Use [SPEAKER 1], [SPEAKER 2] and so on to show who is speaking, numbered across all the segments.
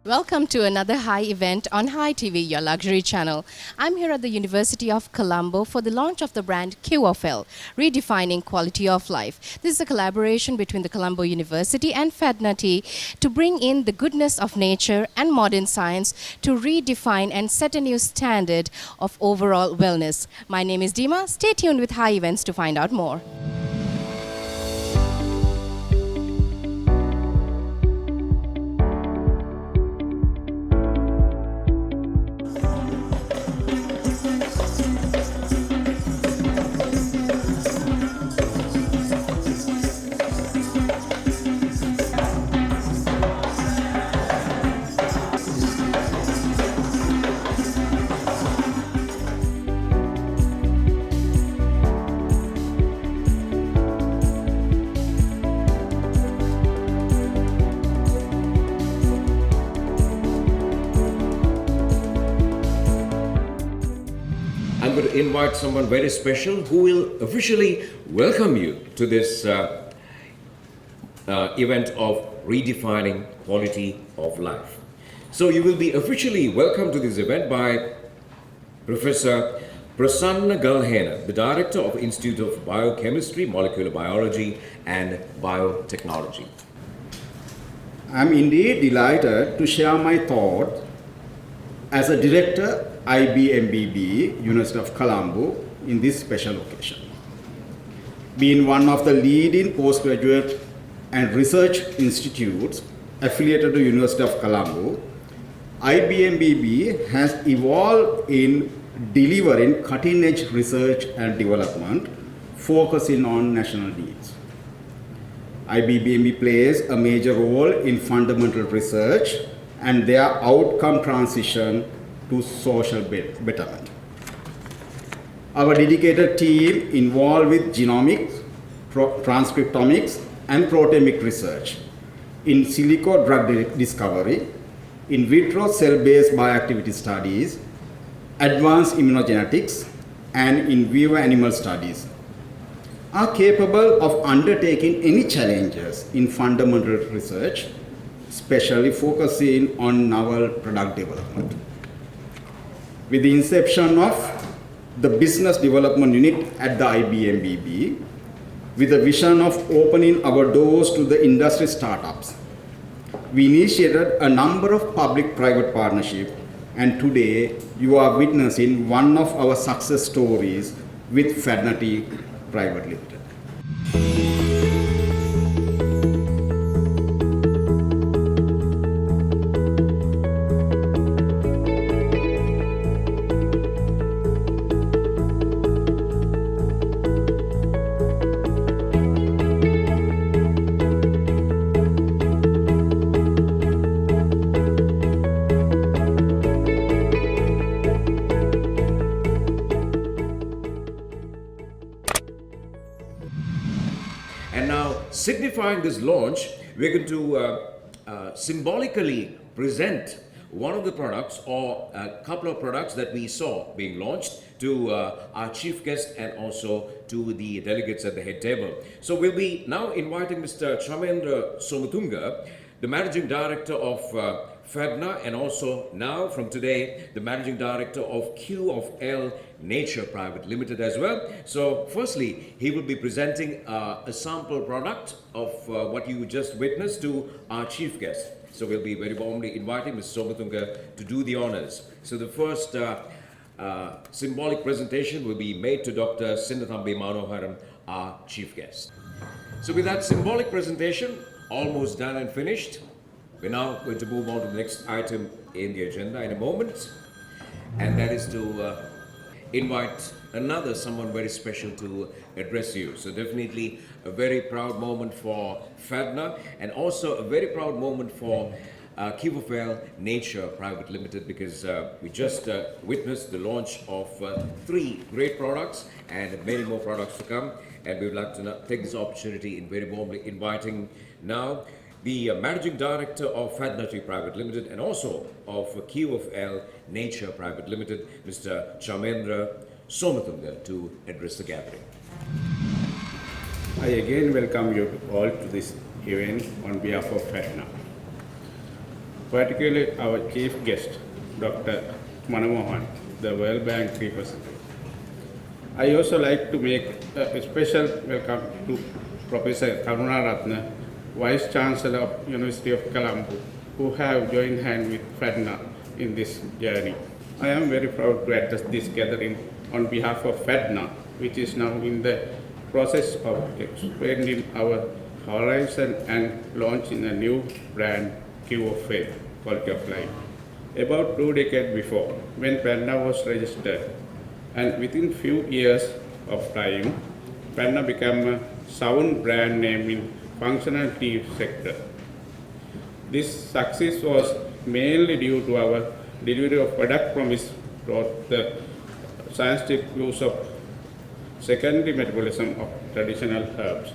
[SPEAKER 1] Welcome to another Hi event on Hi TV, your luxury channel. I'm here at the University of Colombo for the launch of the brand QFL, Redefining Quality of Life. This is a collaboration between the Colombo University and FEDNA Tea to bring in the goodness of nature and modern science to redefine and set a new standard of overall wellness. My name is Dima. Stay tuned with Hi Events to find out more.
[SPEAKER 2] I'm going to invite someone very special who will officially welcome you to this event of redefining quality of life. So you will be officially welcomed to this event by Professor Prasanna Galhena, the Director of Institute of Biochemistry, Molecular Biology and Biotechnology.
[SPEAKER 3] I'm indeed delighted to share my thoughts as a director, IBMBB, University of Colombo, in this special occasion. Being one of the leading postgraduate and research institutes affiliated to University of Colombo, IBMBB has evolved in delivering cutting-edge research and development, focusing on national needs. IBBB plays a major role in fundamental research and their outcome transition to social betterment. Our dedicated team involved with genomics, transcriptomics, and proteomic research, in silico drug discovery, in vitro cell-based bioactivity studies, advanced immunogenetics, and in vivo animal studies, are capable of undertaking any challenges in fundamental research, especially focusing on novel product development. With the inception of the Business Development Unit at the IBMBB, with the vision of opening our doors to the industry startups, we initiated a number of public-private partnerships, and today you are witnessing one of our success stories with FEDNA Tea Private Limited.
[SPEAKER 2] And now, signifying this launch, we're going to symbolically present one of the products or a couple of products that we saw being launched to our chief guest and also to the delegates at the head table. So we'll be now inviting Mr. Chamendra Somatunga, the Managing Director of FEDNA, and also now from today the Managing Director of QFL Nature Private Limited as well. So firstly, he will be presenting a sample product of what you just witnessed to our chief guest. So we'll be very warmly inviting Mr. Somatunga to do the honors. So the first symbolic presentation will be made to Dr. Sinnathambi Manoharan, our chief guest. So with that symbolic presentation almost done and finished, we're now going to move on to the next item in the agenda in a moment, and that is to invite someone very special to address you. So definitely a very proud moment for FEDNA and also a very proud moment for QFL Nature Private Limited, because we just witnessed the launch of 3 great products and many more products to come, and we would like to take this opportunity in very warmly inviting now the Managing Director of FEDNA Tea Private Limited and also of QFL Nature Private Limited, Mr. Chamendra Somatunga, to address the gathering.
[SPEAKER 3] I again welcome you all to this event on behalf of FEDNA.
[SPEAKER 4] particularly our chief guest, Dr. Manamohan, the World Bank representative. I also like to make a special welcome to Professor Karunaratne, Vice Chancellor of University of Colombo, who have joined hands with FADNA in this journey. I am very proud to address this gathering on behalf of FADNA, which is now in the process of expanding our horizon and launching a new brand, Q of Faith, Quality of Life. About 2 decades before, when FADNA was registered, and within few years of time, FADNA became a sound brand name in functional tea sector. This success was mainly due to our delivery of product promise toward the scientific use of secondary metabolism of traditional herbs.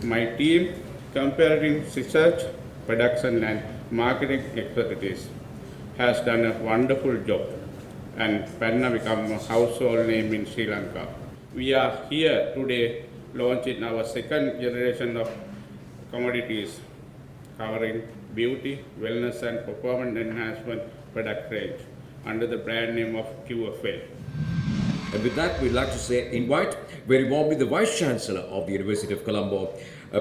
[SPEAKER 4] My team, comparing research, production and marketing expertise, has done a wonderful job, and FADNA become a household name in Sri Lanka. We are here today launching our second generation of commodities covering beauty, wellness and performance enhancement product range under the brand name of QFL.
[SPEAKER 2] And with that, we'd like to invite very warmly the Vice Chancellor of the University of Colombo,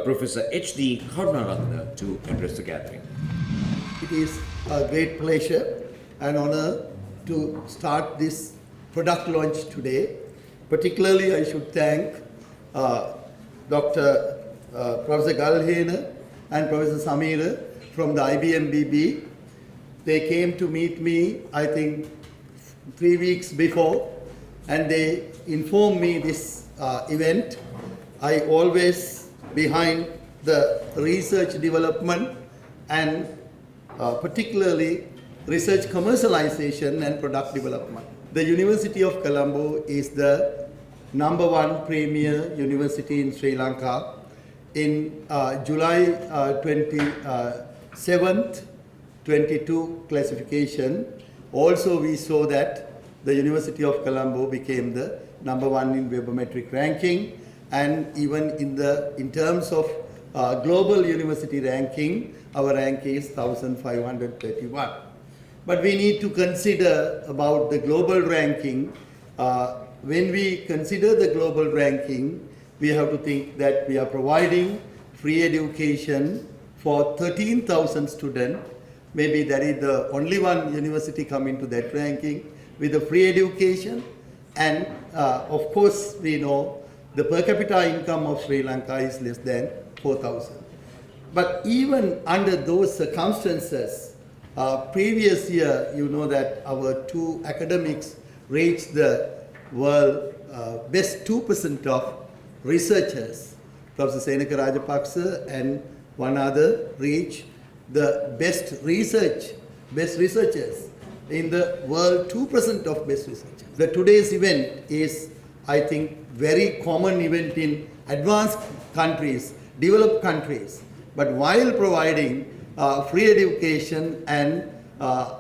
[SPEAKER 2] Professor H.D. Karunaratne, to address the gathering.
[SPEAKER 5] It is a great pleasure and honor to start this product launch today. Particularly, I should thank Dr. Professor Galhena and Professor Samira from the IBMBB. They came to meet me, I think, 3 weeks before, and they informed me this event. I always behind the research development and particularly research commercialization and product development. The University of Colombo is the #1 premier university in Sri Lanka. In July 27th, 22 classification, also we saw that the University of Colombo became the #1 in webometric ranking, and even in terms of global university ranking, our rank is 1531. But we need to consider about the global ranking. When we consider the global ranking, we have to think that we are providing free education for 13,000 students. Maybe that is the only one university coming to that ranking with the free education. And of course, we know the per capita income of Sri Lanka is less than 4,000. But even under those circumstances, previous year, you know that our 2 academics reached the world best 2% of researchers. Professor Senaka Rajapaksa and one other reached the best researchers in the world, 2% of best researchers. The today's event is, I think, very common event in advanced countries, developed countries. But while providing free education and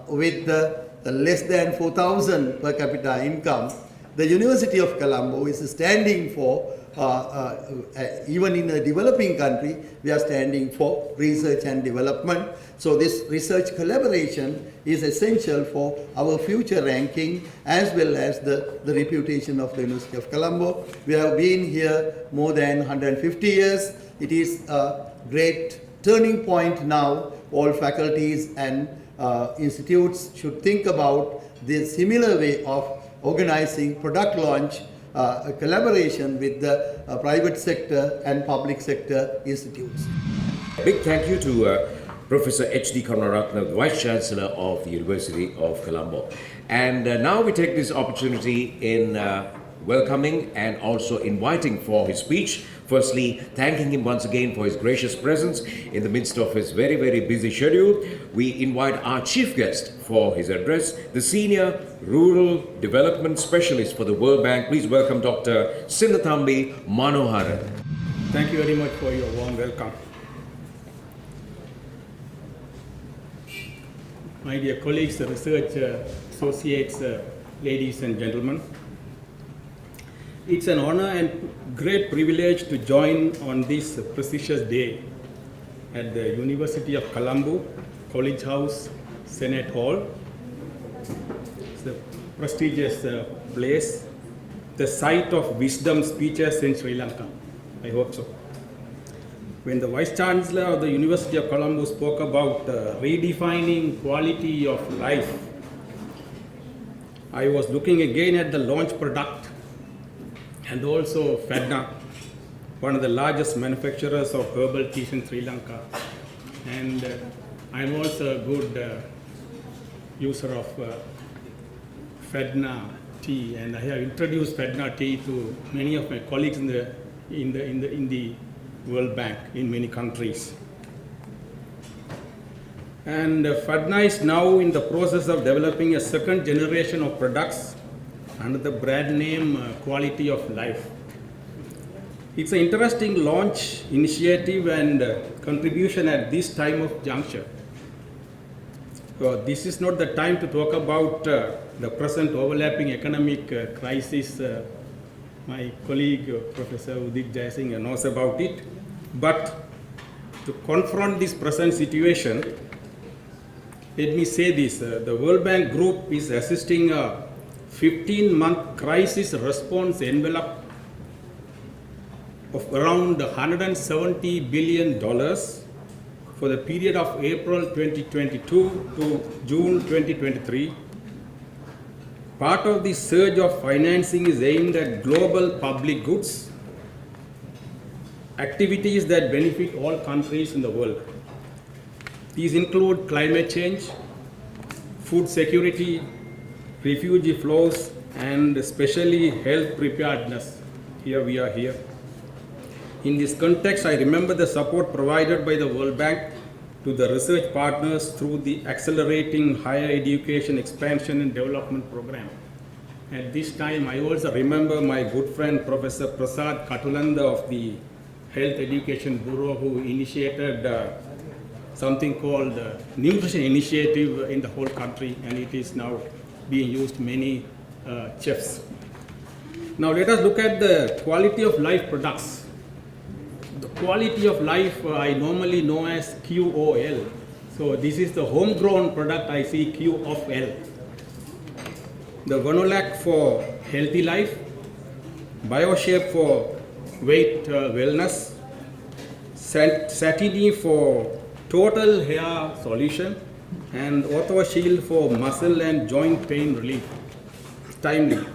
[SPEAKER 5] with the less than 4,000 per capita income, the University of Colombo is standing for, even in a developing country, we are standing for research and development. So this research collaboration is essential for our future ranking as well as the reputation of the University of Colombo. We have been here more than 150 years. It is a great turning point now. All faculties and institutes should think about this similar way of organizing product launch, a collaboration with the private sector and public sector institutes.
[SPEAKER 2] A big thank you to Professor H.D. Karunaratne, the Vice Chancellor of the University of Colombo. And now we take this opportunity in welcoming and also inviting for his speech. Firstly, thanking him once again for his gracious presence in the midst of his very, very busy schedule. We invite our chief guest for his address, the Senior Rural Development Specialist for the World Bank. Please welcome Dr. Sinnathambi Manoharan.
[SPEAKER 4] Thank you very much for your warm welcome. My dear colleagues, research associates, ladies and gentlemen, it's an honor and great privilege to join on this precious day at the University of Colombo, College House, Senate Hall. It's a prestigious place, the site of wisdom speeches in Sri Lanka. I hope so. When the Vice Chancellor of the University of Colombo spoke about redefining quality of life, I was looking again at the launch product and also Fedna, one of the largest manufacturers of herbal teas in Sri Lanka. And I'm also a good user of Fedna tea, and I have introduced Fedna tea to many of my colleagues in the World Bank in many countries. And Fedna is now in the process of developing a second generation of products under the brand name Quality of Life. It's an interesting launch initiative and contribution at this time of juncture. So this is not the time to talk about the present overlapping economic crisis. My colleague, Professor Udit Jayasinghe, knows about it. But to confront this present situation, let me say this. The World Bank Group is assisting a 15-month crisis response envelope of around $170 billion for the period of April 2022 to June 2023. Part of the surge of financing is aimed at global public goods, activities that benefit all countries in the world. These include climate change, food security, refugee flows, and especially health preparedness. Here we are here. In this context, I remember the support provided by the World Bank to the research partners through the Accelerating Higher Education Expansion and Development Program. At this time, I also remember my good friend Professor Prasad Katulanda of the Health Education Bureau, who initiated something called Nutrition Initiative in the whole country, and it is now being used many chefs. Now let us look at the quality of life products. The quality of life I normally know as QOL. So this is the homegrown product I see, Q of L. The Vanolac for healthy life, BioShape for weight wellness, Satini for total hair solution, and OrthoShield for muscle and joint pain relief. Timely.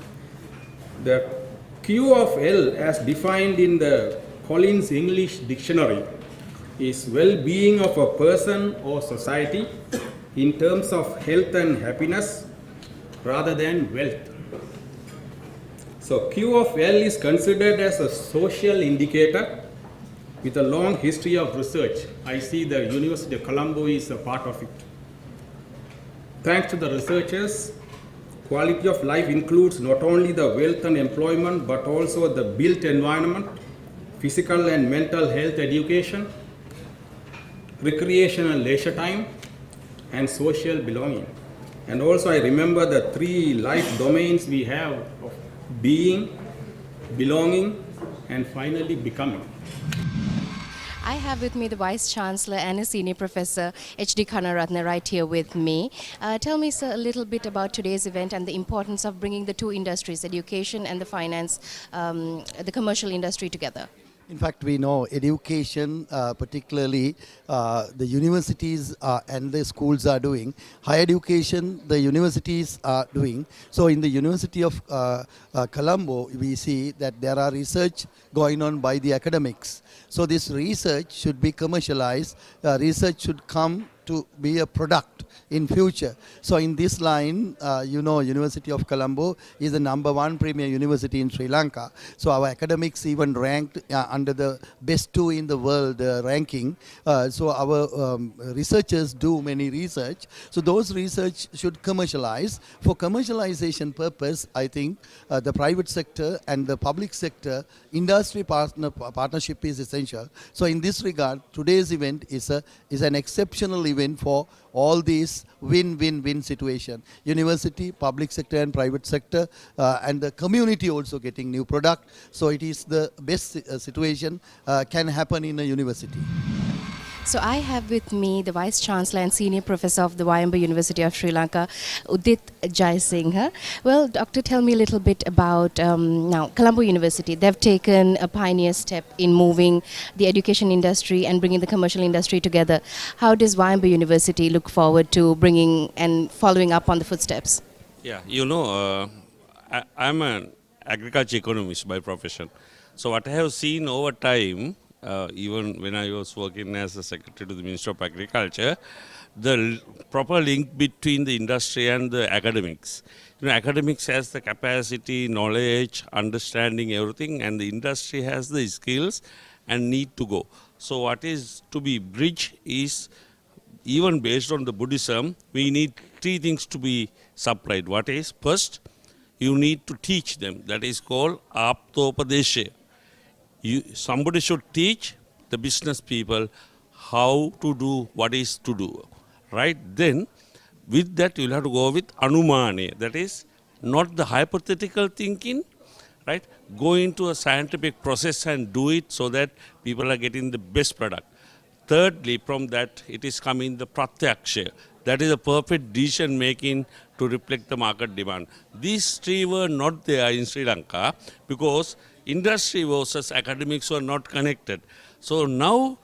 [SPEAKER 4] The Q of L, as defined in the Collins English Dictionary, is well-being of a person or society in terms of health and happiness rather than wealth. So Q of L is considered as a social indicator with a long history of research. I see the University of Colombo is a part of it. Thanks to the researchers, quality of life includes not only the wealth and employment, but also the built environment, physical and mental health education, recreation and leisure time, and social belonging. And also I remember the three life domains we have of being, belonging, and finally becoming.
[SPEAKER 1] I have with me the Vice Chancellor and a Senior Professor, H.D. Kanaratne, right here with me. Tell me, sir, a little bit about today's event and the importance of bringing the two industries, education and the finance, the commercial industry together.
[SPEAKER 5] In fact, we know education, particularly the universities and the schools are doing. Higher education, the universities are doing. So in the University of Colombo, we see that there are research going on by the academics. So this research should be commercialized. Research should come to be a product in future. So in this line, University of Colombo is the #1 premier university in Sri Lanka. So our academics even ranked under the best 2 in the world ranking. So our researchers do many research. So those research should commercialize. For commercialization purpose, I think the private sector and the public sector industry partnership is essential. So in this regard, today's event is an exceptional event for all these win-win-win situation. University, public sector and private sector and the community also getting new product. So it is the best situation can happen in a university.
[SPEAKER 1] So I have with me the Vice Chancellor and Senior Professor of the Wayamba University of Sri Lanka, Udit Jaisinghe. Well, Doctor, tell me a little bit about now Colombo University. They've taken a pioneer step in moving the education industry and bringing the commercial industry together. How does Wayamba University look forward to bringing and following up on the footsteps?
[SPEAKER 6] Yeah, I'm an agriculture economist by profession. So what I have seen over time, even when I was working as a secretary to the Minister of Agriculture, proper link between the industry and the academics. Academics has the capacity, knowledge, understanding everything, and the industry has the skills and need to go. So what is to be bridged is, even based on the Buddhism, we need three things to be supplied. What is? First, you need to teach them. That is called Aptopadesha. Somebody should teach the business people how to do what is to do. Right? Then, with that, you'll have to go with Anumane. That is not the hypothetical thinking, right? Go into a scientific process and do it so that people are getting the best product. Thirdly, from that, it is coming the pratyaksha. That is a perfect decision making to reflect the market demand. These three were not there in Sri Lanka because industry versus academics were not connected. So now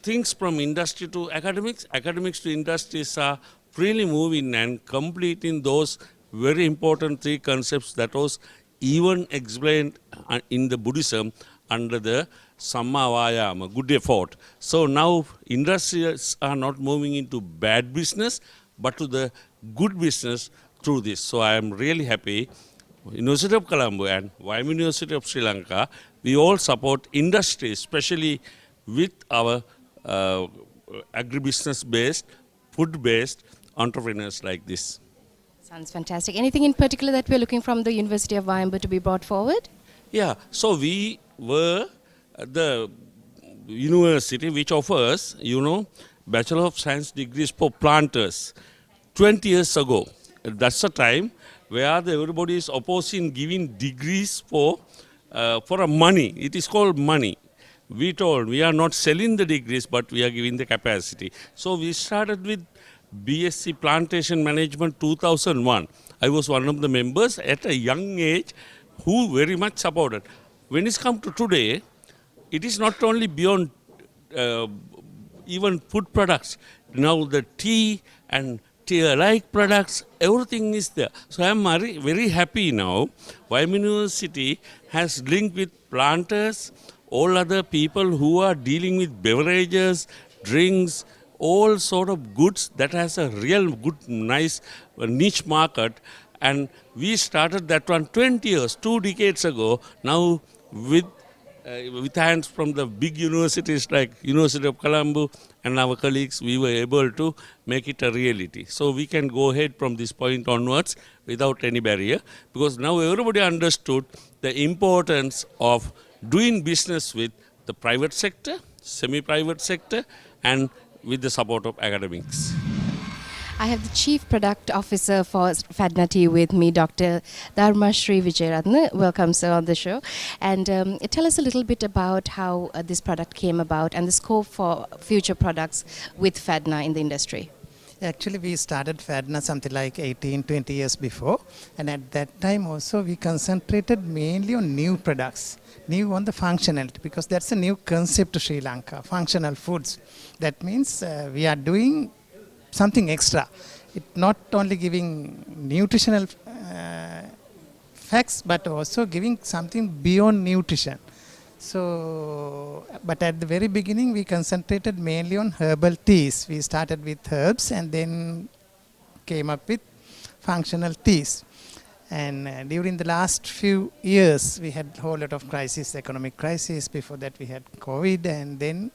[SPEAKER 6] things from industry to academics, academics to industries are freely moving and completing those very important three concepts that was even explained in the Buddhism under the Samma Vayama, good effort. So now industries are not moving into bad business, but to the good business through this. So I am really happy. University of Colombo and Wayamba University of Sri Lanka, we all support industry, especially with our agribusiness-based, food-based entrepreneurs like this.
[SPEAKER 1] Sounds fantastic. Anything in particular that we're looking from the University of Wayamba to be brought forward?
[SPEAKER 6] Yeah, so we were the university which offers, Bachelor of Science degrees for planters 20 years ago. That's the time where everybody is opposing giving degrees for a money. It is called money. We told we are not selling the degrees, but we are giving the capacity. So we started with BSc Plantation Management 2001. I was one of the members at a young age who very much supported. When it's come to today, it is not only beyond even food products. Now the tea and tea-alike products, everything is there. So I am very happy now. Wayamba University has linked with planters, all other people who are dealing with beverages, drinks, all sort of goods that has a real good, nice niche market. And we started that one 20 years, 2 decades ago. Now with hands from the big universities like University of Colombo and our colleagues, we were able to make it a reality. So we can go ahead from this point onwards without any barrier, because now everybody understood the importance of doing business with the private sector, semi-private sector, and with the support of academics.
[SPEAKER 1] I have the Chief Product Officer for FADNA Tea with me, Dr. Dharma Shri Vijayaratne. Welcome, sir, on the show. And tell us a little bit about how this product came about and the scope for future products with FADNA in the industry.
[SPEAKER 7] Actually, we started FADNA something like 18, 20 years before. And at that time also, we concentrated mainly on new products, new on the functionality, because that's a new concept to Sri Lanka, functional foods. That means we are doing something extra. It not only giving nutritional facts, but also giving something beyond nutrition. So, but at the very beginning, we concentrated mainly on herbal teas. We started with herbs and then came up with functional teas. And during the last few years, we had a whole lot of crisis, economic crisis. Before that, we had COVID, and then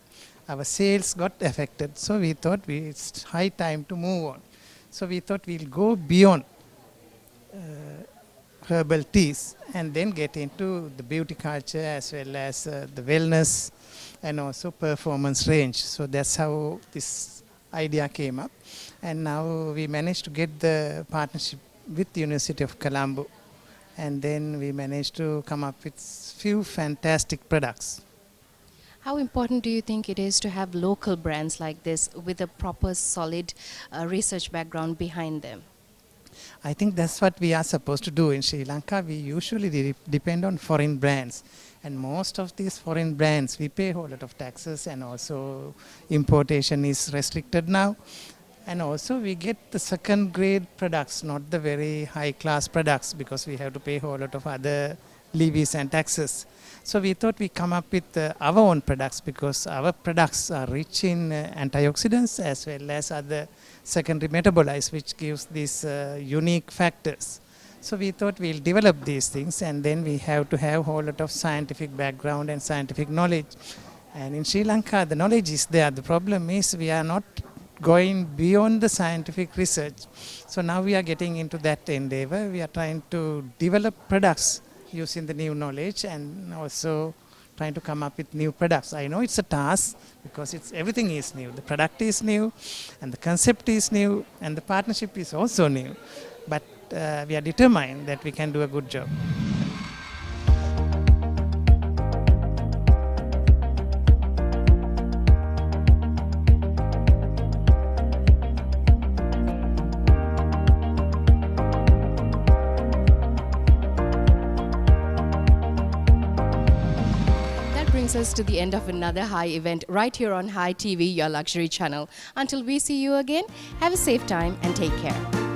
[SPEAKER 7] our sales got affected. So we thought it's high time to move on. So we thought we'll go beyond herbal teas and then get into the beauty culture as well as the wellness and also performance range. So that's how this idea came up. And now we managed to get the partnership with the University of Colombo. And then we managed to come up with few fantastic products.
[SPEAKER 1] How important do you think it is to have local brands like this with a proper solid research background behind them?
[SPEAKER 7] I think that's what we are supposed to do in Sri Lanka. We usually depend on foreign brands. And most of these foreign brands, we pay a whole lot of taxes, and also importation is restricted now. And also we get the second grade products, not the very high class products, because we have to pay a whole lot of other levies and taxes. So we thought we come up with our own products, because our products are rich in antioxidants as well as other secondary metabolites, which gives these unique factors. So we thought we'll develop these things, and then we have to have a whole lot of scientific background and scientific knowledge. And in Sri Lanka, the knowledge is there. The problem is we are not going beyond the scientific research. So now we are getting into that endeavor. We are trying to develop products using the new knowledge, and also trying to come up with new products. I know it's a task, because everything is new. The product is new, and the concept is new, and the partnership is also new. But we are determined that we can do a good job.
[SPEAKER 1] Brings us to the end of another Hi event right here on Hi TV, your luxury channel. Until we see you again, have a safe time and take care.